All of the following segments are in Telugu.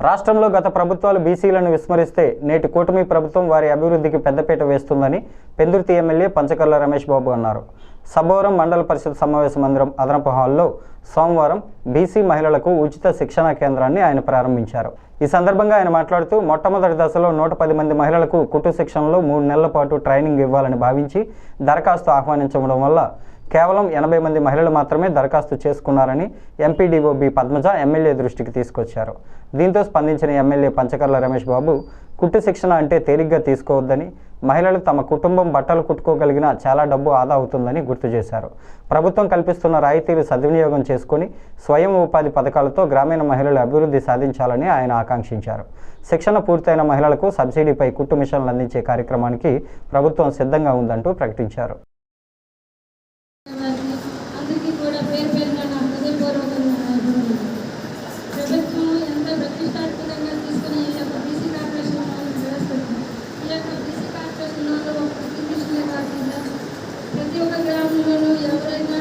రాష్ట్రంలో గత ప్రభుత్వాలు బీసీలను విస్మరిస్తే నేటి కూటమి ప్రభుత్వం వారి అభివృద్ధికి పెద్దపీట వేస్తుందని పెందుర్తి ఎమ్మెల్యే పంచకర్ల రమేష్ బాబు అన్నారు. సభవరం మండల పరిషత్ సమావేశ మందిరం అదనపు హాల్లో సోమవారం బీసీ మహిళలకు ఉచిత శిక్షణా కేంద్రాన్ని ఆయన ప్రారంభించారు. ఈ సందర్భంగా ఆయన మాట్లాడుతూ మొట్టమొదటి దశలో 110 మంది మహిళలకు కుట్టు శిక్షణలో 3 నెలల పాటు ట్రైనింగ్ ఇవ్వాలని భావించి దరఖాస్తు ఆహ్వానించడం వల్ల కేవలం 80 మంది మహిళలు మాత్రమే దరఖాస్తు చేసుకున్నారని ఎంపీడీఓ బి పద్మజ ఎమ్మెల్యే దృష్టికి తీసుకొచ్చారు. దీంతో స్పందించిన ఎమ్మెల్యే పంచకర్ల రమేష్ బాబు కుట్టు శిక్షణ అంటే తేలిగ్గా తీసుకోవద్దని, మహిళలు తమ కుటుంబం బట్టలు కుట్టుకోగలిగిన చాలా డబ్బు ఆదా అవుతుందని గుర్తు చేశారు. ప్రభుత్వం కల్పిస్తున్న రాయితీలు సద్వినియోగం చేసుకుని స్వయం ఉపాధి పథకాలతో గ్రామీణ మహిళలు అభివృద్ధి సాధించాలని ఆయన ఆకాంక్షించారు. శిక్షణ పూర్తయిన మహిళలకు సబ్సిడీపై కుట్టు మిషన్లు అందించే కార్యక్రమానికి ప్రభుత్వం సిద్ధంగా ఉందంటూ ప్రకటించారు. ప్రతి ఒక్క గ్రామంలోనూ ఎవరైనా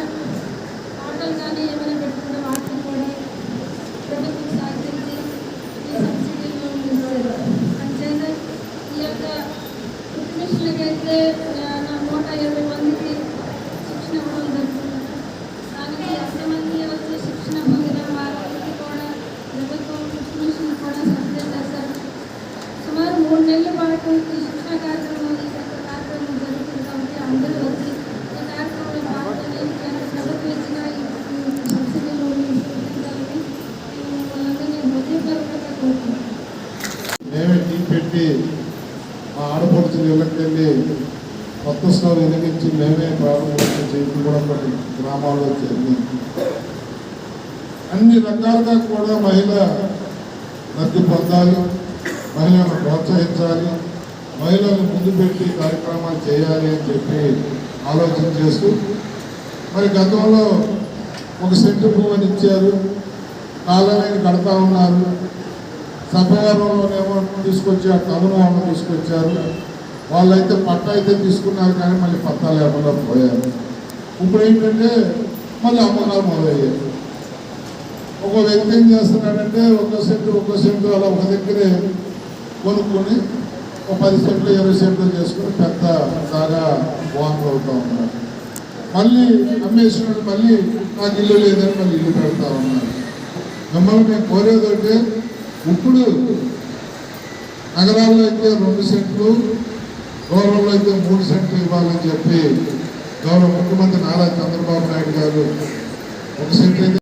ఆటలు కానీ ఏమైనా పెట్టుకుంటే వాటిని కూడా ప్రభుత్వం సహకరించి ఈ సబ్సిడీలో ఇస్తారు. అంతేనా ఈ యొక్క కుట్టు మిషన్లకైతే 120 మందికి శిక్షణ ఇవ్వడం జరుగుతుంది. దానికి ఎంతమంది వచ్చి శిక్షణ పొందిన వారికి కూడా ప్రభుత్వం కుట్టు మిషన్లు కూడా సబ్సిడీ చేస్తారు. సుమారు 3 నెలల పాటు ఈ శిక్షణ కార్యక్రమం జరుగుతుంది కాబట్టి అందరూ వచ్చి మేమే టీం పెట్టి మా ఆడపడుచులు ఇళ్ళకి వెళ్ళి కొత్త స్టోర్ వెలిగించి మేమే ప్రారంభించి చేయడం కూడా కొన్ని గ్రామాల్లో జరిగింది. అన్ని రకాలుగా కూడా మహిళ లబ్ధి పొందాలి, మహిళలను ప్రోత్సహించాలి, మహిళలను ముందు పెట్టి కార్యక్రమాలు చేయాలి అని చెప్పి ఆలోచన చేస్తూ మరి గతంలో 1 సెంటు భూమిని ఇచ్చారు, కాలనీని కడతా ఉన్నారు. సభవరంలోనేమో తీసుకొచ్చి ఆ టౌన్ వాళ్ళు తీసుకొచ్చారు. వాళ్ళైతే పట్టా అయితే తీసుకున్నారు కానీ మళ్ళీ పట్టా లేకుండా పోయారు. ఇప్పుడు ఏంటంటే మళ్ళీ అమ్మకాలు మొదలయ్యాయి. ఒక వ్యక్తి ఏం చేస్తున్నాడంటే 1 సెంటు అలా ఒక దగ్గరే కొనుక్కొని 10 సెంట్లు 20 సెంట్లు చేసుకుని పెద్ద బాగా బాగుంటూ అవుతూ ఉన్నారు. మళ్ళీ అమ్మేసినట్టు మళ్ళీ నాకు ఇల్లు లేదని మళ్ళీ ఇల్లు పెడతా ఉన్నారు. మిమ్మల్ని మేము కోరేదంటే ఇప్పుడు నగరాల్లో అయితే 2 సెంట్లు, రూరల్లో అయితే 3 సెంట్లు ఇవ్వాలని చెప్పి గౌరవ ముఖ్యమంత్రి నారా చంద్రబాబు నాయుడు గారు 1 సెంట్ అయితే